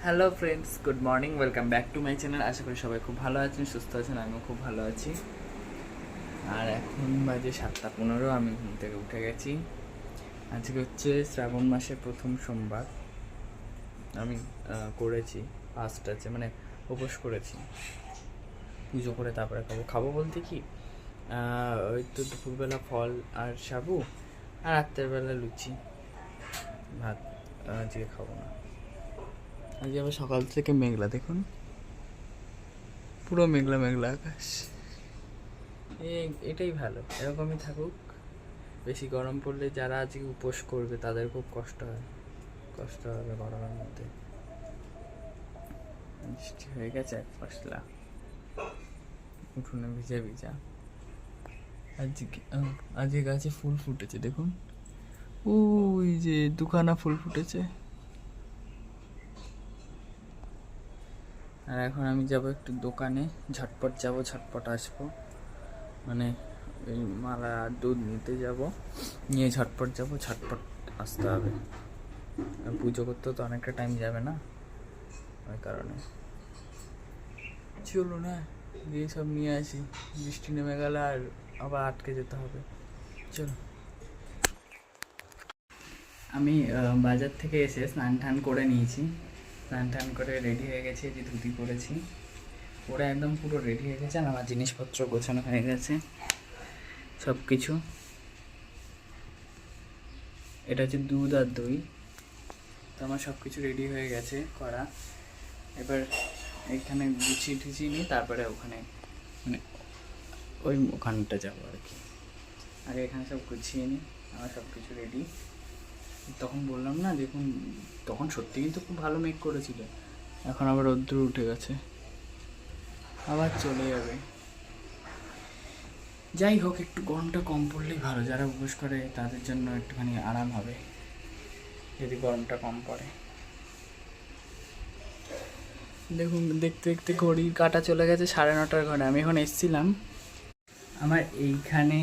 Hello friends, good morning, welcome back to my channel. আশা করি সবাই খুব ভালো আছেন, সুস্থ আছেন, আমিও খুব ভালো আছি। আর এখন বাজে 7:15, আমি ঘুম থেকে উঠে গেছি। আজকে হচ্ছে শ্রাবণ মাসের প্রথম সোমবার। আমি করেছি ফাস্ট আছে, মানে উপোস করেছি। পুজো করে তারপরে খাবো বলতে কি, ওই তো দুপুরবেলা ফল আর সাবু, আর রাত্রের বেলা লুচি ভাত। আজকে খাবো না। আজকে আবার সকাল থেকে মেঘলা, দেখুন পুরো মেঘলা মেঘলা আকাশ। এটাই ভালো, এরকমই থাকুক। বেশি গরম পড়লে যারা আজকে উপোস করবে তাদের খুব কষ্ট হবে গরমের মধ্যে। বৃষ্টি হয়ে গেছে এক পশলা, উঠোনে ভিজা ভিজা। আজকে গাছে ফুল ফুটেছে, দেখুন ওই যে দুখানা ফুল ফুটেছে। আর এখন আমি যাব একটু দোকানে, ঝটপট যাব, ঝটপট আসবো। মানে এই মালা দুধ নিতে যাব, নিয়ে ঝটপট যাব, ঝটপট আসতে হবে। পুজো করতে তো অনেকটা টাইম যাবে না, ওই কারণে। চলো না গিয়ে সব নিয়ে আসি, বৃষ্টি নেমে গেলে আর আবার আটকে যেতে হবে। চলো। আমি বাজার থেকে এসে স্নান টান করে নিয়েছি, স্নান টান করে রেডি হয়ে গেছি, যে ধুতি পরেছি, ওরা একদম পুরো রেডি হয়ে গেছে। আর আমার জিনিসপত্র গোছানো হয়ে গেছে সব কিছু। এটা হচ্ছে দুধ আর দই, তো আমার সব কিছু রেডি হয়ে গেছে করা। এবার এখানে গুছিয়ে টুছিয়ে নিই, তারপরে ওখানে মানে ওখানটা যাবো আর কি। আগে এখানে সব গুছিয়ে নিই, আমার সব কিছু রেডি। তখন বললাম না, দেখুন তখন সত্যি কিন্তু খুব ভালো মেঘ করেছিল, এখন আবার রোদ্দুর উঠে গেছে, আবার চলে যাবে। যাই হোক, একটু গরমটা কম পড়লেই ভালো, যারা উপোস করে তাদের জন্য একটুখানি আরাম হবে যদি গরমটা কম পড়ে। দেখুন দেখতে দেখতে ঘড়ির কাঁটা চলে গেছে 9:30 ঘরে। আমি এখন এসছিলাম, আমার এইখানে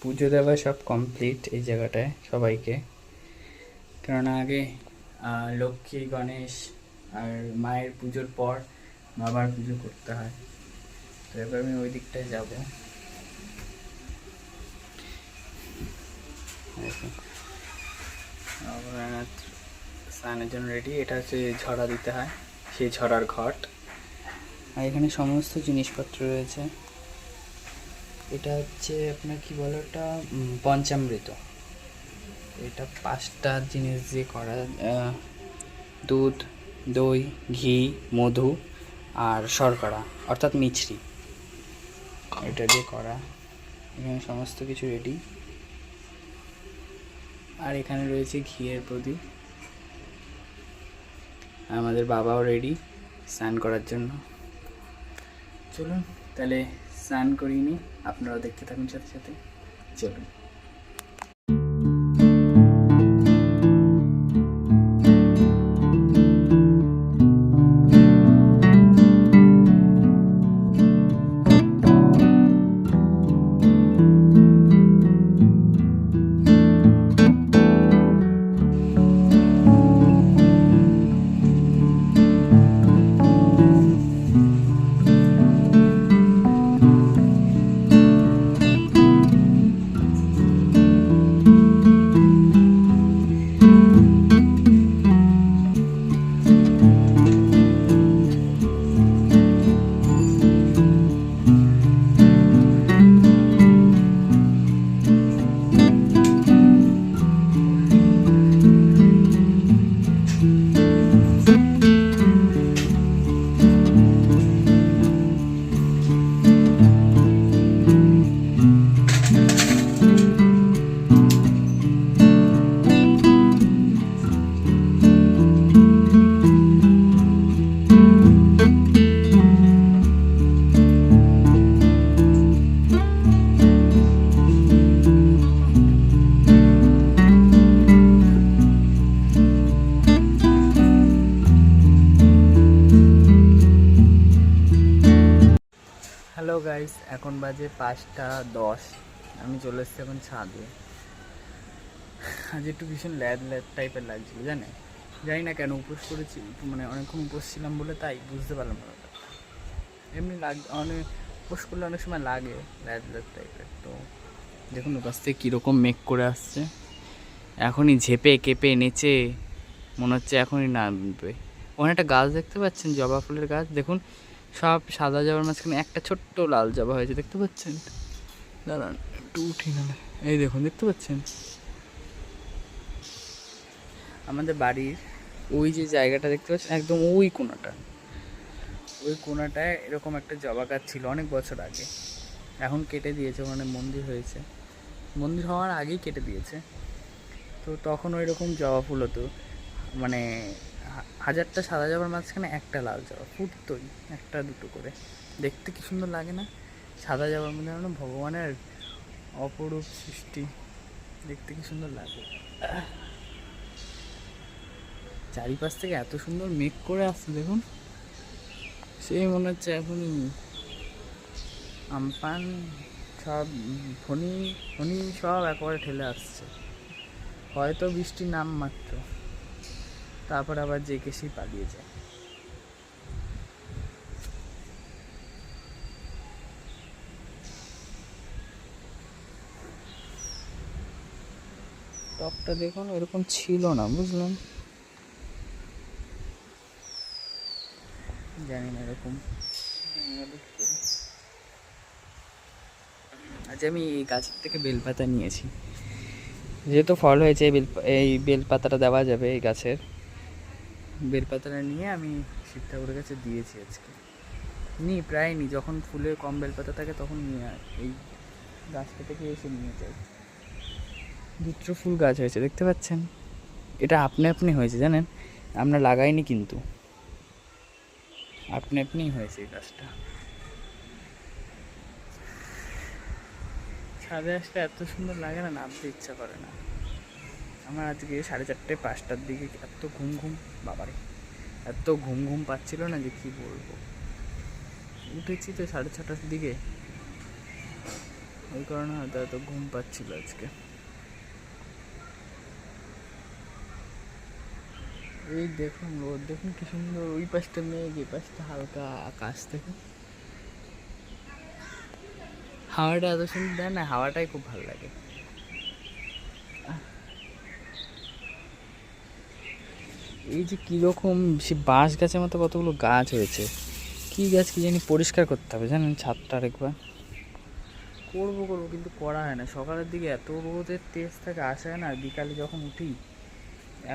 পুজো দেওয়া সব কমপ্লিট এই জায়গাটায় সবাইকে, কেননা আগে লক্ষ্মী, গণেশ আর মায়ের পুজোর পর বাবার পুজো করতে হয়। তো এবার আমি ওই দিকটায় যাবো। স্নানের জন্য রেডি। এটা হচ্ছে ঝরা দিতে হয়, সেই ঝরার ঘট। আর এখানে সমস্ত জিনিসপত্র রয়েছে। এটা হচ্ছে আপনার কি বলে, ওটা পঞ্চামৃত। এটা 5টা জিনিস দিয়ে করা, দুধ, দই, ঘি, মধু আর শর্করা অর্থাৎ মিছরি, এটা দিয়ে করা। এখানে সমস্ত কিছু রেডি। আর এখানে রয়েছে ঘিয়ের প্রদীপ। আমাদের বাবাও রেডি স্নান করার জন্য। চলুন তাহলে স্নান করিয়ে নিই, আপনারাও দেখতে থাকুন সাথে সাথে। চলুন। হ্যালো গাইস, এখন বাজে 5:10। আমি চলে এসেছি এখন ছাদে। আজ একটু ভীষণ ল্যাদ ল্যাদ টাইপের লাগছিল, জানেন। জানি না কেন উপোস করেছি, মানে অনেকক্ষণ উপোস ছিলাম বলে তাই বুঝতে পারলাম না। এমনি অনেক উপোস করলে অনেক সময় লাগে ল্যাদ ল্যাদ টাইপের। তো দেখুন ওর কাছ থেকে কীরকম মেঘ করে আসছে, এখনই ঝেপে কেঁপে নেচে মনে হচ্ছে এখনই নামবে। ওখানে একটা গাছ দেখতে পাচ্ছেন, জবা ফুলের গাছ, দেখুন সব সাদা জবার মাঝখানে একটা ছোট্ট লাল জবা হয়েছে, দেখতে পাচ্ছেন? দাঁড়ান একটু উঠি নাহলে, এই দেখুন দেখতে পাচ্ছেন? আমাদের বাড়ির ওই যে জায়গাটা দেখতে পাচ্ছেন, একদম ওই কোণাটায় এরকম একটা জবা গাছ ছিল অনেক বছর আগে, এখন কেটে দিয়েছে, ওখানে মন্দির হয়েছে, মন্দির হওয়ার আগেই কেটে দিয়েছে। তো তখন ওই রকম জবা ফুল হতো, মানে 1000টা সাদা জবার মাঝখানে একটা লাল জবা ফুটতোই, একটা দুটো করে। দেখতে কি সুন্দর লাগে না? সাদা জবার মধ্যে ভগবানের অপরূপ সৃষ্টি, দেখতে কি সুন্দর লাগে। চারিপাশ থেকে এত সুন্দর মেঘ করে আসছে দেখুন, সেই মনে হচ্ছে এখনই আমপান সব ফণি ফণি সব একেবারে ঠেলে আসছে, হয়তো বৃষ্টির নাম মাত্র, তারপর আবার যে কেসি পালিয়ে যায়। টপটা দেখুন এরকম ছিল না, বুঝলাম, জানি না এরকম। আজ আমি এই গাছের থেকে বেলপাতা নিয়েছি, যেহেতু ফল হয়েছে এই বেলপাতাটা দেওয়া যাবে, এই গাছের বেলপাতাটা নিয়ে আমি শিব ঠাকুরের কাছে দিয়েছি আজকে। প্রায় যখন ফুলের কম বেলপাতা থাকে তখন নিয়ে এই গাছটা থেকে এসে নিয়ে যাই। দুটো ফুল গাছ হয়েছে দেখতে পাচ্ছেন, এটা আপনি আপনি হয়েছে জানেন, আমরা লাগাইনি কিন্তু আপনি আপনিই হয়েছে এই গাছটা। ছাদে আসলে এত সুন্দর লাগে না, নামতে ইচ্ছা করে না। আমার আজকে 4:30 5টার দিকে এত ঘুম বাবারে, এত ঘুম পাচ্ছিল না যে কি বলবো। উঠেছি তো 6:30টার দিকে, ওই কারণে হয়তো এত ঘুম পাচ্ছিল আজকে। এই দেখুন রোদ, দেখুন কি সুন্দর, ওই পাশটা মেঘ, এই পাশটা হালকা আকাশ, থেকে হাওয়াটা এত সুন্দর দেয় না, হাওয়াটাই খুব ভালো লাগে। এই যে কীরকম সে বাঁশ গাছের মতো কতগুলো গাছ হয়েছে, কী গাছ কি জানি, পরিষ্কার করতে হবে জানেন ছাদটা আরেকবার। করবো কিন্তু করা হয় না, সকালের দিকে এত রোদের তেজ থাকে, আসা হয় না, আর বিকালে যখন উঠি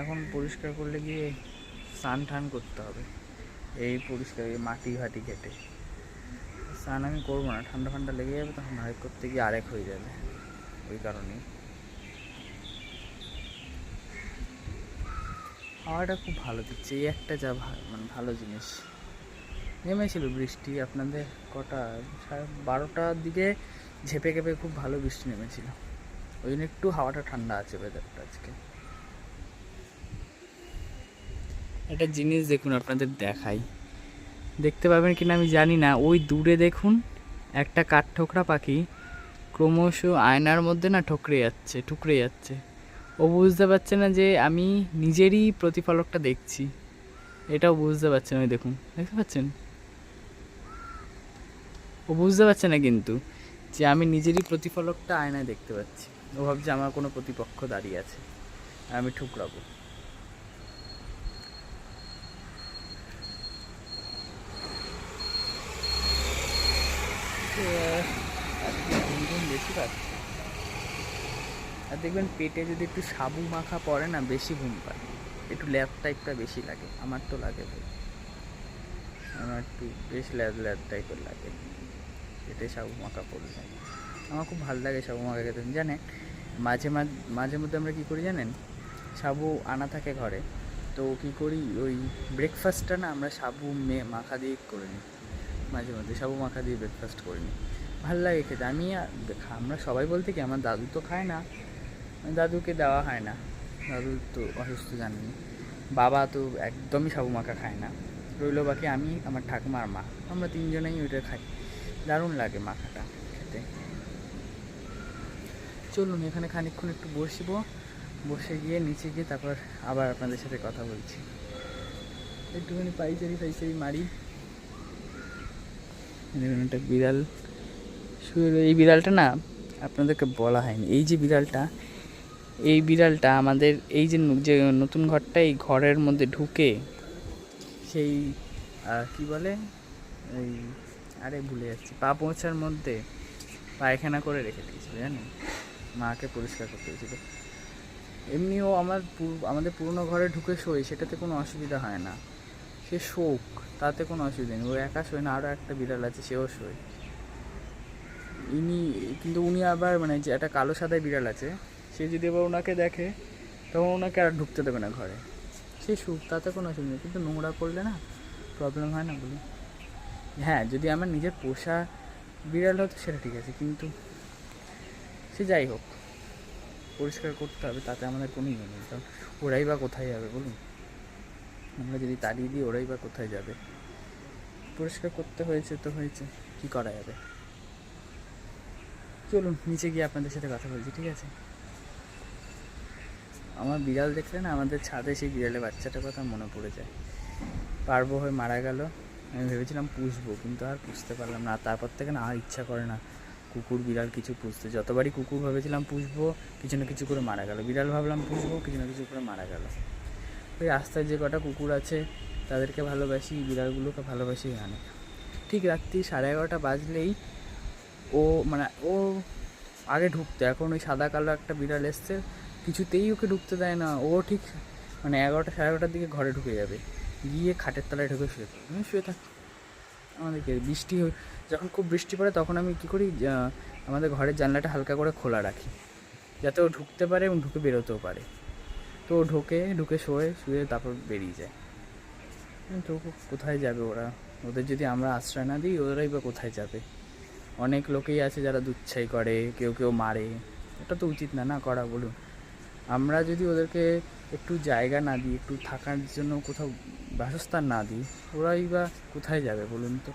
এখন পরিষ্কার করলে গিয়ে স্নান টান করতে হবে, এই পরিষ্কার মাটি ঘাটি কেটে স্নান আমি করবো না, ঠান্ডা ঠান্ডা লেগে যাবে, তখন আরেক করতে গিয়ে আরেক হয়ে যাবে, ওই কারণেই। হাওয়াটা খুব ভালো দিচ্ছে, এই একটা যা মানে ভালো জিনিস। নেমেছিল বৃষ্টি আপনাদের কটা 12টার দিকে, ঝেপে খেপে খুব ভালো বৃষ্টি নেমেছিল, ওই জন্য একটু হাওয়াটা ঠান্ডা আছে ওয়েদারটা আজকে। একটা জিনিস দেখুন আপনাদের দেখাই, দেখতে পাবেন কিনা আমি জানি না, ওই দূরে দেখুন একটা কাঠঠোকরা পাখি ক্রমশ আয়নার মধ্যে না ঠুকরে যাচ্ছে। ও বুঝতে পারছে না যে আমি নিজেরই প্রতিফলকটা দেখছি, এটাও বুঝতে পারছে না। ওই দেখুন, দেখতে পাচ্ছেন? ও বুঝতে পারছে না কিন্তু যে আমি নিজেরই প্রতিফলকটা আয়নায় দেখতে পাচ্ছি, ও ভাবছে আমার কোনো প্রতিপক্ষ দাঁড়িয়ে আছে, আমি ঠুকরাবো। ঘুম বেশি পাচ্ছে, আর দেখবেন পেটে যদি একটু সাবু মাখা পড়ে না, বেশি ঘুম পায়, একটু ল্যাদ টাইপটা বেশি লাগে, আমার তো লাগে, আমার একটু বেশ ল্যাদ টাইপের লাগে পেটে সাবু মাখা পড়লে। আমার খুব ভালো লাগে সাবু মাখা খেতে, জানেন? মাঝে মধ্যে আমরা কী করি জানেন, সাবু আনা থাকে ঘরে, তো কী করি, ওই ব্রেকফাস্টটা না আমরা সাবু মাখা দিয়ে করে নিই, মাঝে মধ্যে সাবু মাখা দিয়ে ব্রেকফাস্ট করে নিই, ভালো লাগে খেতে। আমরা সবাই বলতে কি, আমার দাদু তো খায় না, দাদুকে দেওয়া হয় না, দাদু তো অসুস্থ জানেনি, বাবা তো একদমই সাবু মাখা খায় না, রইল বাকি আমি, আমার ঠাকুমার মা, আমরা 3জনেই ওইটা খাই, দারুণ লাগে মাখাটা খেতে। চলুন এখানে খানিকক্ষণ একটু বসবো, বসে গিয়ে নিচে গিয়ে তারপর আবার আপনাদের সাথে কথা বলছি। একটুখানি পাইচারি মারি। দেখুন একটা বিড়াল শুয়ে এই বিড়ালটা না আপনাদেরকে বলা হয়নি, এই যে বিড়ালটা, এই বিড়ালটা আমাদের এই যে নতুন ঘরটা, এই ঘরের মধ্যে ঢুকে সেই কি বলে এই, আরে ভুলে যাচ্ছি, পা পোঁছার মধ্যে পায়খানা করে রেখে দিয়েছিল জানেন, মাকে পরিষ্কার করতে হয়েছিল। এমনিও আমাদের পুরনো ঘরে ঢুকে শোয়, সেটাতে কোনো অসুবিধা হয় না, সে শোক, তাতে কোনো অসুবিধা নেই। ও একা শোয় না, আরও একটা বিড়াল আছে সেও শোয়। কিন্তু উনি আবার মানে যে একটা কালো সাদা বিড়াল আছে, সে যদি আবার ওনাকে দেখে তখন ওনাকে আর ঢুকতে দেবে না ঘরে, সে সুখ, তাতে কোনো অসুবিধা নেই। কিন্তু নোংরা করলে না প্রবলেম হয় না বলুন? হ্যাঁ, যদি আমার নিজের পোষা বিড়াল হতো সেটা ঠিক আছে, কিন্তু সে যাই হোক পরিষ্কার করতে হবে, তাতে আমাদের কোনো ইয়ে নেই। কারণ ওরাই বা কোথায় যাবে বলুন? আমরা যদি তাড়িয়ে দিই ওরাই বা কোথায় যাবে? পরিষ্কার করতে হয়েছে তো হয়েছে, কী করা যাবে। চলুন নিচে গিয়ে আপনাদের সাথে কথা বলছি, ঠিক আছে? আমার বিড়াল দেখলে না আমাদের ছাদে সেই বিড়ালের বাচ্চাটার কথা মনে পড়ে যায়। পারবো হয়ে মারা গেল, আমি ভেবেছিলাম পুষবো, কিন্তু আর পুষতে পারলাম না। তারপর থেকে না আর ইচ্ছা করে না কুকুর বিড়াল কিছু পুষতে। যতবারই কুকুর ভেবেছিলাম পুষবো, কিছু না কিছু করে মারা গেল। বিড়াল ভাবলাম পুষবো, কিছু না কিছু করে মারা গেল। ওই রাস্তায় যে কটা কুকুর আছে তাদেরকে ভালোবাসি, বিড়ালগুলোকে ভালোবাসি অনেক। ঠিক রাত্রি 11:30 বাজলেই ও মানে ও আগে ঢুকতো, এখন ওই সাদা কালো একটা বিড়াল এসছে, কিছুতেই ওকে ঢুকতে দেয় না। ও ঠিক মানে 11টা 11:30 দিকে ঘরে ঢুকে যাবে, গিয়ে খাটের তলায় ঢুকে শুয়ে থাক। আমাদেরকে যখন খুব বৃষ্টি পড়ে তখন আমি কী করি, আমাদের ঘরের জানলাটা হালকা করে খোলা রাখি, যাতে ও ঢুকতে পারে এবং ঢুকে বেরোতেও পারে। তো ও ঢুকে শুয়ে তারপর বেরিয়ে যায়। তো কোথায় যাবে ওরা? ওদের যদি আমরা আশ্রয় না দিই ওরাই বা কোথায় যাবে? অনেক লোকেই আছে যারা দুচ্ছাই করে, কেউ মারে। এটা তো উচিত না করা বলুন? আমরা যদি ওদেরকে একটু জায়গা না দিই, একটু থাকার জন্য কোথাও বাসস্থান না দিই, ওরাই বা কোথায় যাবে বলুন তো?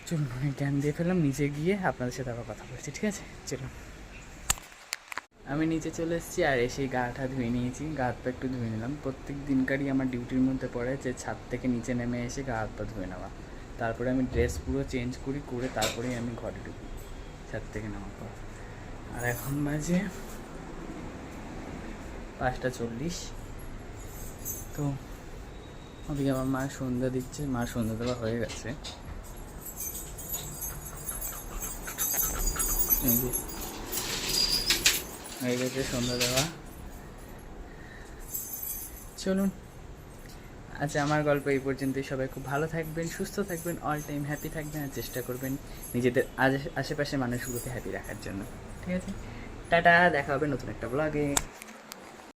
চলুন অনেক জ্ঞান দিয়ে ফেললাম, নিচে গিয়ে আপনাদের সাথে আবার কথা বলছি, ঠিক আছে? চলুন। আমি নিচে চলে এসেছি, আর এসেই গাটা ধুয়ে নিয়েছি, গা হাত পা একটু ধুয়ে নিলাম। প্রত্যেক দিনকারই আমার ডিউটির মধ্যে পড়ে যে ছাদ থেকে নিচে নেমে এসে গা হাত পা ধুয়ে নেওয়া। তারপরে আমি ড্রেস পুরো চেঞ্জ করে তারপরেই আমি ঘরে ঢুকি ছাদ থেকে নেওয়ার পর। আর এখন বাজে 5:40। তো ওদিকে আমার মা সন্ধ্যা দিচ্ছে, মা সন্ধ্যা দেওয়া হয়ে গেছে। হয়ে গেছে সন্ধ্যা দেওয়া। চলুন, আচ্ছা আমার গল্প এই পর্যন্তই। সবাই খুব ভালো থাকবেন, সুস্থ থাকবেন, অল টাইম হ্যাপি থাকবেন, আর চেষ্টা করবেন নিজেদের আশেপাশে মানুষগুলোকে হ্যাপি রাখার জন্য, ঠিক আছে? টাটা, দেখা হবে নতুন একটা ব্লগে।